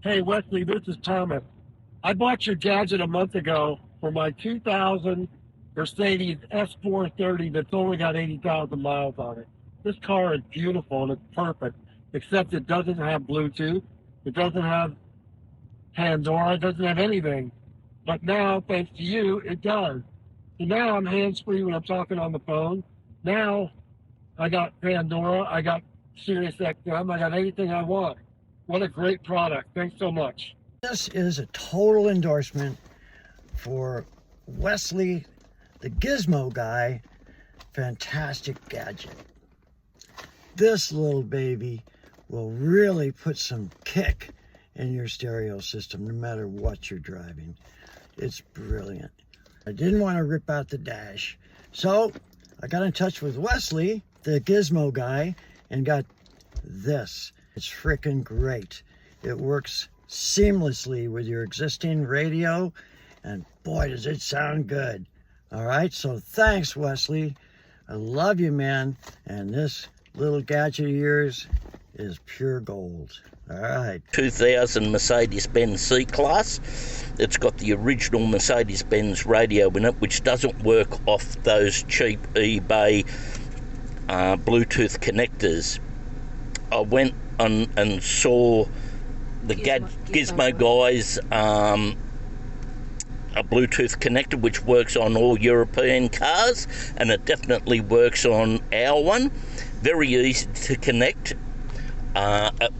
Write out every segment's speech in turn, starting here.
Hey, Wesley, this is Thomas. I bought your gadget a month ago for my 2000 Mercedes S430 that's only got 80,000 miles on it. This car is beautiful and it's perfect, except it doesn't have Bluetooth. It doesn't have Pandora. It doesn't have anything. But now, thanks to you, it does. So now I'm hands-free when I'm talking on the phone. Now I got Pandora. I got Sirius XM. I got anything I want. What a great product. Thanks so much. This is a total endorsement for Wesley, the Gizmo Guy. Fantastic gadget. This little baby will really put some kick in your stereo system no matter what you're driving. It's brilliant. I didn't want to rip out the dash, so I got in touch with Wesley, the Gizmo Guy, and got this. It's freaking great. It works seamlessly with your existing radio, and boy, does it sound good. All right, so thanks, Wesley. I love you, man. And this little gadget of yours is pure gold. All right. 2000 Mercedes-Benz C-Class. It's got the original Mercedes-Benz radio in it, which doesn't work off those cheap eBay Bluetooth connectors. I went and saw the Gizmo Guy's a Bluetooth connector, which works on all European cars, and it definitely works on our one. Very easy to connect.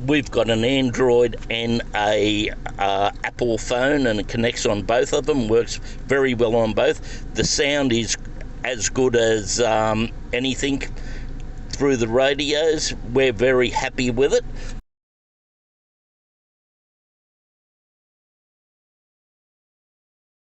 We've got an Android and a Apple phone, and it connects on both of them, works very well on both. The sound is as good as anything through the radios. We're very happy with it.